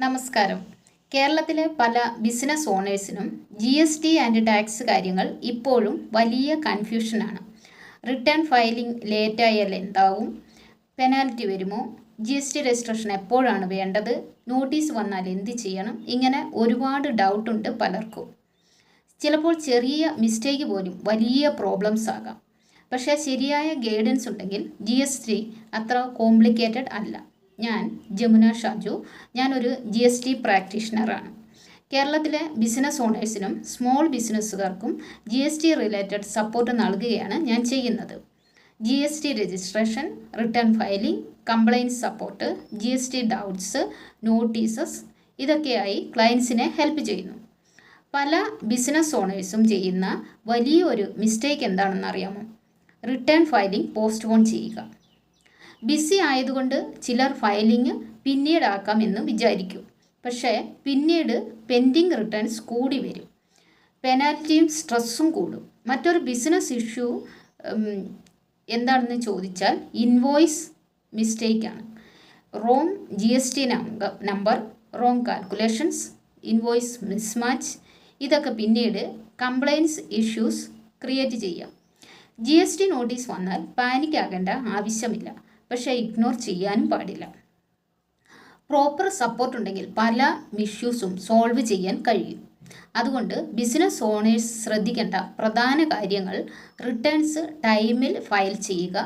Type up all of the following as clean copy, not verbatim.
നമസ്കാരം. കേരളത്തിലെ പല ബിസിനസ് ഓണേഴ്സിനും GST ആൻഡ് ടാക്സ് കാര്യങ്ങൾ ഇപ്പോഴും വലിയ കൺഫ്യൂഷനാണ്. റിട്ടേൺ ഫയലിംഗ് ലേറ്റായാൽ എന്താവും? പെനാൽറ്റി വരുമോ? GST രജിസ്ട്രേഷൻ എപ്പോഴാണ് വേണ്ടത്? നോട്ടീസ് വന്നാൽ എന്ത് ചെയ്യണം? ഇങ്ങനെ ഒരുപാട് ഡൗട്ടുണ്ട് പലർക്കും. ചിലപ്പോൾ ചെറിയ മിസ്റ്റേക്ക് പോലും വലിയ പ്രോബ്ലംസ് ആകാം. പക്ഷേ ശരിയായ ഗൈഡൻസ് ഉണ്ടെങ്കിൽ GST അത്ര കോംപ്ലിക്കേറ്റഡ് അല്ല. ഞാൻ ജമുന ഷാജു. ഞാനൊരു GST പ്രാക്ടീഷണറാണ്. കേരളത്തിലെ ബിസിനസ് ഓണേഴ്സിനും സ്മോൾ ബിസിനസ്സുകാർക്കും GST റിലേറ്റഡ് സപ്പോർട്ട് നൽകുകയാണ് ഞാൻ ചെയ്യുന്നത്. GST registration, return filing, compliance support, GST doubts, notices ഇതൊക്കെയായി ക്ലയൻസിനെ ഹെൽപ്പ് ചെയ്യുന്നു. പല ബിസിനസ് ഓണേഴ്സും ചെയ്യുന്ന വലിയൊരു മിസ്റ്റേക്ക് എന്താണെന്ന് അറിയാമോ? റിട്ടേൺ ഫയലിംഗ് പോസ്റ്റ്പോൺ ചെയ്യുക. ബിസി ആയതുകൊണ്ട് ചിലർ ഫയലിംഗ് പിന്നീടാക്കാമെന്ന് വിചാരിക്കും. പക്ഷേ പിന്നീട് പെൻഡിങ് റിട്ടേൺസ് കൂടി വരും. പെനാൽറ്റിയും സ്ട്രെസ്സും കൂടും. മറ്റൊരു ബിസിനസ് ഇഷ്യൂ എന്താണെന്ന് ചോദിച്ചാൽ ഇൻവോയ്സ് മിസ്റ്റേക്കാണ്. Wrong GST number, wrong calculations, invoice mismatch ഇതൊക്കെ പിന്നീട് കംപ്ലയിൻസ് ഇഷ്യൂസ് ക്രിയേറ്റ് ചെയ്യാം. GST നോട്ടീസ് വന്നാൽ പാനിക് ആകേണ്ട ആവശ്യമില്ല. പക്ഷേ ഇഗ്നോർ ചെയ്യാനും പാടില്ല. പ്രോപ്പർ സപ്പോർട്ട് ഉണ്ടെങ്കിൽ പല ഇഷ്യൂസും സോൾവ് ചെയ്യാൻ കഴിയും. അതുകൊണ്ട് ബിസിനസ് ഓണേഴ്സ് ശ്രദ്ധിക്കേണ്ട പ്രധാന കാര്യങ്ങൾ: റിട്ടേൺസ് ടൈമിൽ ഫയൽ ചെയ്യുക,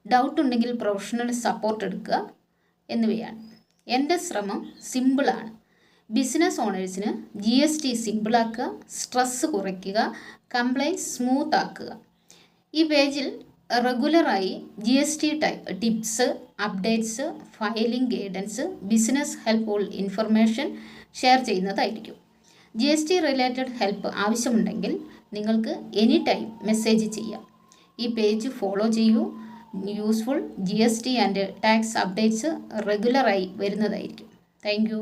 ഡൗട്ട് ഉണ്ടെങ്കിൽ പ്രൊഫഷണൽ സപ്പോർട്ട് എടുക്കുക എന്നിവയാണ്. എൻ്റെ ശ്രമം സിമ്പിളാണ്. ബിസിനസ് ഓണേഴ്സിന് GST സിമ്പിളാക്കുക, സ്ട്രെസ് കുറയ്ക്കുക, കംപ്ലയിൻസ് സ്മൂത്ത് ആക്കുക. ഈ പേജിൽ റെഗുലറായി GST tips, updates, filing guidance, business helpful information share ചെയ്യുന്നതായിരിക്കും. GST റിലേറ്റഡ് ഹെൽപ്പ് ആവശ്യമുണ്ടെങ്കിൽ നിങ്ങൾക്ക് എനി ടൈം മെസ്സേജ് ചെയ്യാം. ഈ പേജ് ഫോളോ ചെയ്യൂ. Useful GST and tax updates റെഗുലറായി വരുന്നതായിരിക്കും. താങ്ക്